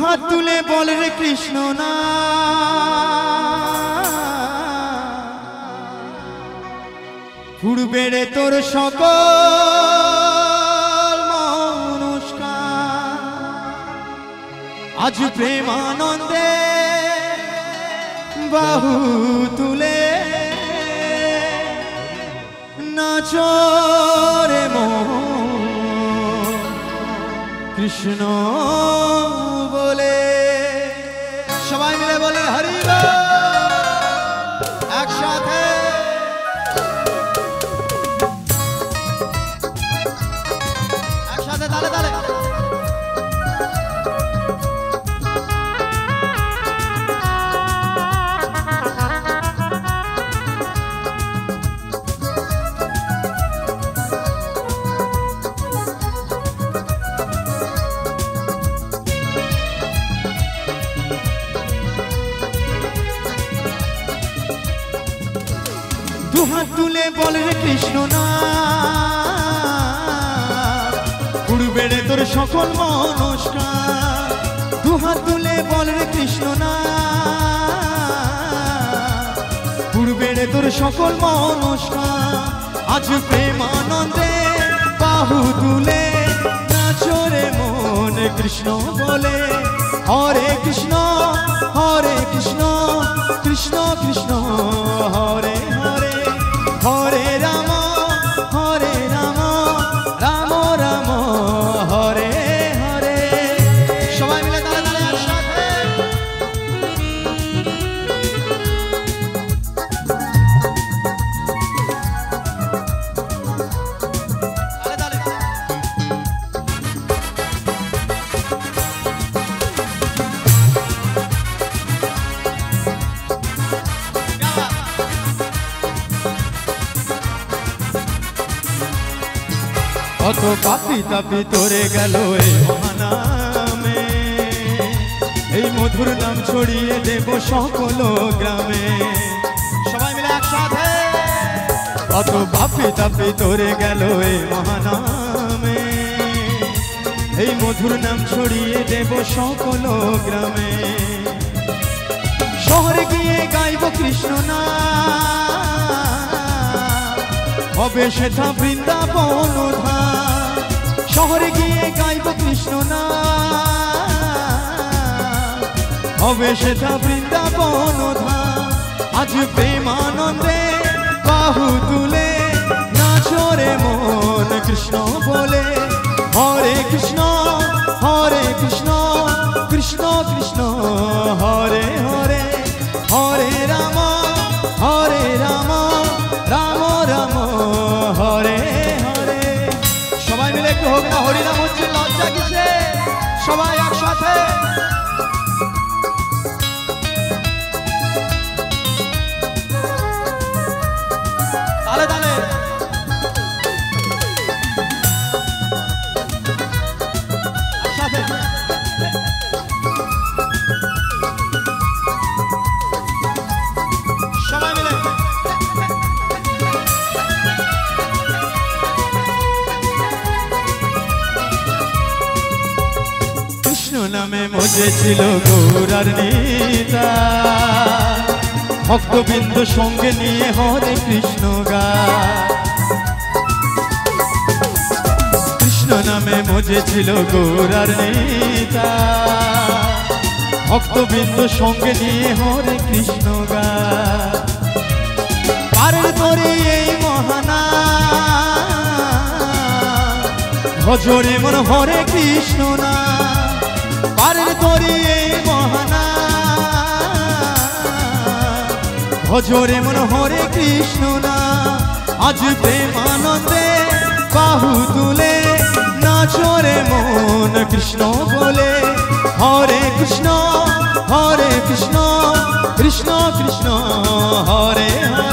হাত তুলে বল রে কৃষ্ণ না পূর্বে রে তোর সকল মনস্কার আজ প্রেমানন্দে বাহু তুলে নাচো রে মন কৃষ্ণ বলে সবাই মিলে বলে হরি বল একসাথে একসাথে তালে তালে হাত তুলে বল রে কৃষ্ণ না পূর্বে রে তোর সকল মনস্কার দু হাত তুলে বল রে কৃষ্ণ না পূর্বে রে তোর সকল মনস্কার আজ প্রেমানন্দে বাহু তুলে নাচো রে মন কৃষ্ণ বলে হরে কৃষ্ণ কৃষ্ণ কৃষ্ণ হরে হরে হরে রাম রাম রাম হরে হরে সবাই মিলে তালে তালে একসাথে তালে তালে কত পাপি তাপি তোরে গেল এই মহানামে এই মধুর নাম ছড়িয়ে দেব সকল গ্রামে সবাই মিলে একসাথে কত পাপি তাপি তোরে গেল এই মহানামে এই মধুর নাম ছড়িয়ে দেব সকল গ্রামে শহরে গিয়ে গাইব কৃষ্ণ নাম হবে সেথা বৃন্দাবন ধাম শহরে গিয়ে গাইব কৃষ্ণ নাম হবে সেথা বৃন্দাবন ধাম আজ প্রেমানন্দে বাহু তুলে নাচো রে মন কৃষ্ণ বলে হরে কৃষ্ণ কৃষ্ণ কৃষ্ণ হরে হরে হরে রাম রাম রাম হরে হরে সবাই মিলে একটু হোক না হরিনাম হচ্ছে লজ্জা কিসে সবাই একসাথে তালে তালে একসাথে সবাই মিলে কৃষ্ণ নামে মজেছিল গৌরার নেতা ভক্তবৃন্দ সঙ্গে নিয়ে হরে কৃষ্ণ গায় কৃষ্ণ নামে মজেছিল গৌরার নেতা ভক্তবৃন্দ সঙ্গে নিয়ে হরে কৃষ্ণ গায় পারের তোরে এই মহানাম ভজরে মন হরে কৃষ্ণ না পারের তোরে এই মহানাম ভজরে মন হরে কৃষ্ণ না আজ প্রেমানন্দে বাহু তুলে নাচো রে মন কৃষ্ণ বলে হরে কৃষ্ণ কৃষ্ণ কৃষ্ণ হরে হরে